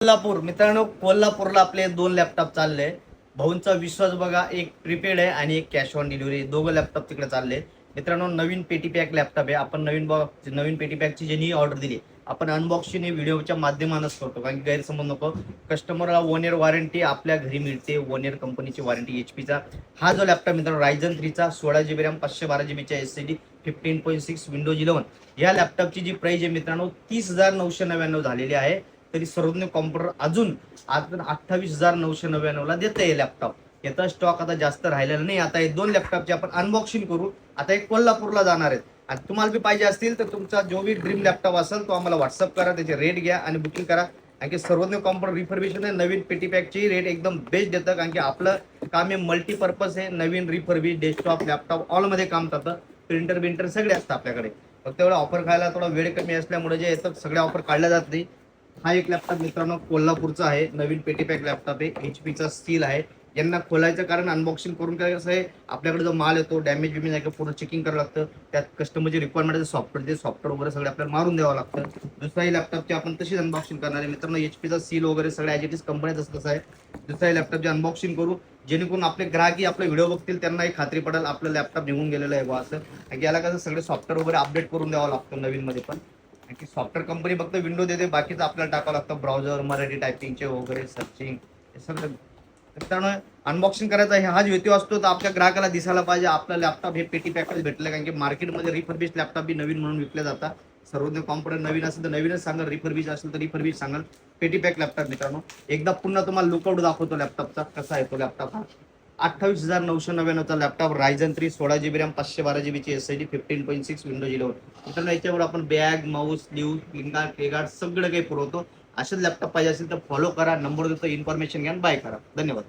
कोल्हापूर मित्रांनो, कोल्हापूरला आपले 2 लॅपटॉप चालले. भाऊंचा विश्वास बघा, एक प्रीपेड आहे आणि एक कॅश ऑन डिलिव्हरी. दोघं लॅपटॉप तिकडे चालले. मित्रांनो, नवीन पेटी पॅक लॅपटॉप आहे. आपण नवीन पेटी पॅकची ज्यांनी ऑर्डर दिली, आपण अनबॉक्सिंग हे व्हिडिओच्या माध्यमानच करतो, कारण गैरसमज नको. कस्टमरला 1 इयर वॉरंटी आपल्या घरी मिळते. 1 इयर कंपनीची वॉरंटी एचपीचा. हा जो लॅपटॉप मित्रांनो Ryzen 3चा 16GB RAM 512GB SSD 15.6 Windows 11 या लॅपटॉपची जी प्राइस आहे मित्रांनो 30,999 झालेली आहे. तरी सर्वज्ञ कॉम्प्युटर अजून 28,999 ला देते हे लॅपटॉप. याचा स्टॉक आता जास्त राहिलेला नाही. आता हे 2 लॅपटॉपची आपण अनबॉक्सिंग करू. आता एक कोल्हापूरला जाणार आहेत आणि तुम्हाला बी पाहिजे असतील तर तुमचा जो बी ड्रीम लॅपटॉप असेल तो आम्हाला व्हॉट्सअप करा, त्याचे रेट घ्या आणि बुकिंग करा. कारण की सर्वज्ञ कॉम्प्युटर रिफर्बिशन आहे. नवीन पेटी पॅकची रेट एकदम बेस्ट देतं, कारण की आपलं काम हे मल्टीपर्पज आहे. नवीन रिफर्बिश डेस्कटॉप लॅपटॉप ऑलमध्ये काम करतं. प्रिंटर सगळे असतं आपल्याकडे. फक्त एवढा ऑफर खायला थोडा वेळ कमी असल्यामुळे जे येतं सगळ्या ऑफर काढल्या जात नाही. हा एक लॅपटॉप मित्रांनो कोल्हापूरचा आहे. नवीन पेटी पॅक लॅपटॉप आहे. एचपीचा स्टील आहे. यांना खोलायचं कारण अनबॉक्सिंग करून काय कसं आहे, आपल्याकडे जो माल येतो डॅमेज बिमेज आहे का पूर्ण चेकिंग करावं लागतं. त्यात कस्टमरची रिक्वायरमेंट सॉफ्टवेअर वगैरे सगळे आपल्याला मारून द्यावं लागतं. दुसराही लॅपटॉपची आपण तशीच अनबॉक्सिंग करणार आहे मित्रांनो. एचपीचा सील वगैरे सगळ्या ॲज इट इज कंपनीत तसं आहे. दुसराही लॅपटॉपची अनबॉक्सिंग करू, जेणेकरून आपले ग्राहकही आपले व्हिडिओ बघतील, त्यांनाही खात्री पडेल आपलं लॅपटॉप निघून गेलेलं आहे बा असं. कारण याला कसं सगळे सॉफ्टवेअर वगैरे अपडेट करून द्यावं लागतं नवीन मध्ये पण. की सॉफ्टवेअर कंपनी फक्त विंडो देते, बाकीचं आपल्याला टाकावं लागतं. ब्राउझर, मराठी टायपिंगचे वगैरे सर्चिंग हे सगळं. त्यामुळे अनबॉक्सिंग करायचा हाच हेतू असतो. तर आपल्या ग्राहकाला दिसायला पाहिजे आपलं लॅपटॉप हे पेटी पॅकच भेटलं, कारण की मार्केटमध्ये रिफर्बिश लॅपटॉप बी नवीन म्हणून विकले जातात. सर्वज्ञ कॉम्प्युटर नवीन असेल तर नवीनच सांगाल, रिफर्बिश असेल तर रिफर्बिश सांगाल. पेटी पॅक लॅपटॉप मित्रांनो एकदा पुन्हा तुम्हाला लुकआउट दाखवतो लॅपटॉपचा कसा आहे तो लॅपटॉप. हा 28,999चा laptop Ryzen 3 16GB RAM 512GB SSD 15.6 Windows 11. मित्रांनो याच्यावर आपण बॅग, माऊस, स्लीव, केगार्ड सगळं काही पुरवतो. असेच लॅपटॉप पाहिजे असेल तर फॉलो करा, नंबर देतो, इन्फॉर्मेशन घ्या, बाय करा. धन्यवाद.